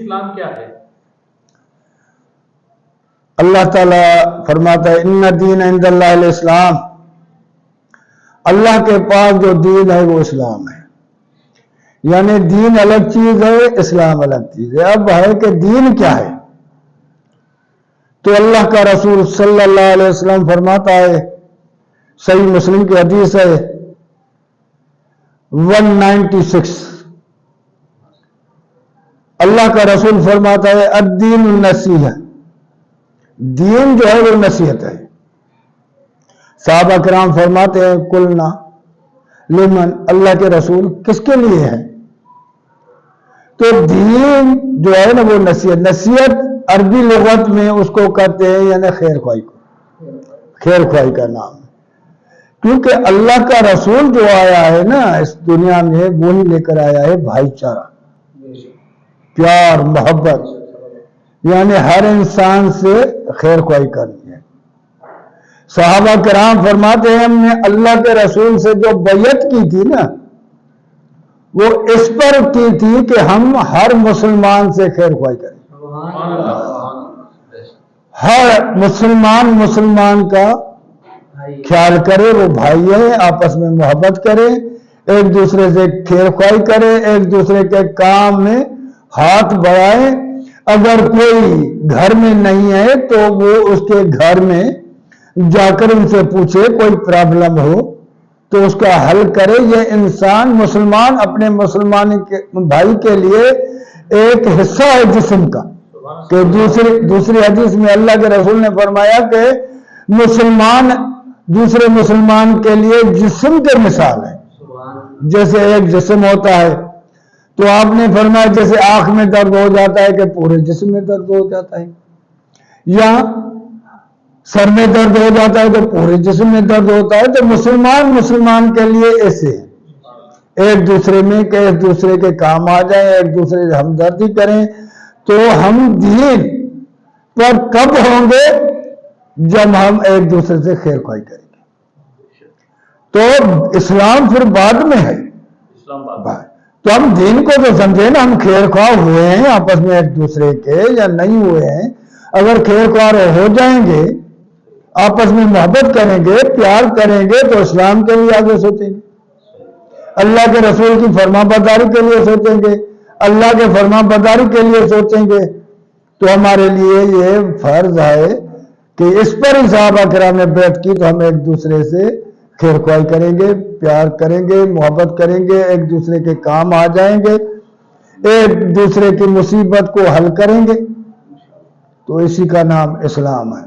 اسلام کیا ہے؟ اللہ تعالیٰ فرماتا ہے ان دین عند اللہ الاسلام، اللہ کے پاس جو دین ہے وہ اسلام ہے. یعنی دین الگ چیز ہے، اسلام الگ چیز ہے. اب ہے کہ دین کیا ہے، تو اللہ کا رسول صلی اللہ علیہ وسلم فرماتا ہے، صحیح مسلم کی حدیث ہے 196، اللہ کا رسول فرماتا ہے الدین النصیحہ، دین جو ہے وہ نصیحت ہے. صحابہ کرام فرماتے ہیں قلنا لمن، اللہ کے رسول کس کے لیے ہے؟ تو دین جو ہے نا وہ نصیحت. نصیحت عربی لغت میں اس کو کہتے ہیں یعنی خیر خواہی کو، خیر خواہی کا نام ہے. کیونکہ اللہ کا رسول جو آیا ہے نا اس دنیا میں وہی لے کر آیا ہے بھائی چارہ، پیار، محبت، یعنی ہر انسان سے خیر خواہی کرنی ہے. صحابہ کرام فرماتے ہیں ہم نے اللہ کے رسول سے جو بیعت کی تھی نا وہ اس پر کی تھی کہ ہم ہر مسلمان سے خیر خواہی کریں، ہر مسلمان کا خیال کرے، وہ بھائی ہے، آپس میں محبت کرے، ایک دوسرے سے خیر خواہی کرے، ایک دوسرے کے کام میں ہاتھ بڑھائے. اگر کوئی گھر میں نہیں ہے تو وہ اس کے گھر میں جا کر ان سے پوچھے، کوئی پرابلم ہو تو اس کا حل کرے. یہ انسان مسلمان اپنے مسلمان بھائی کے لیے ایک حصہ ہے جسم کا. کہ دوسری حدیث میں اللہ کے رسول نے فرمایا کہ مسلمان دوسرے مسلمان کے لیے جسم کے مثال ہے. جیسے ایک جسم ہوتا ہے تو آپ نے فرمایا جیسے آنکھ میں درد ہو جاتا ہے کہ پورے جسم میں درد ہو جاتا ہے، یا سر میں درد ہو جاتا ہے تو پورے جسم میں درد ہوتا ہے. تو مسلمان کے لیے ایسے ایک دوسرے میں کہ ایک دوسرے کے کام آ جائیں، ایک دوسرے سے ہمدردی کریں. تو ہم دین پر کب ہوں گے؟ جب ہم ایک دوسرے سے خیر خواہی کریں گے. تو اسلام پھر بعد میں ہے. تو ہم دین کو تو سمجھے نا، ہم خیر خواہ ہوئے ہیں آپس میں ایک دوسرے کے یا نہیں ہوئے ہیں. اگر خیر خواہ ہو جائیں گے، آپس میں محبت کریں گے، پیار کریں گے تو اسلام کے لیے آگے سوچیں گے، اللہ کے رسول کی فرما برداری کے لیے سوچیں گے، اللہ کے فرما برداری کے لیے سوچیں گے. تو ہمارے لیے یہ فرض ہے کہ اس پر ہی صحابہ کرام نے بیعت کی. تو ہم ایک دوسرے سے خیر خواہی کریں گے، پیار کریں گے، محبت کریں گے، ایک دوسرے کے کام آ جائیں گے، ایک دوسرے کی مصیبت کو حل کریں گے. تو اسی کا نام اسلام ہے.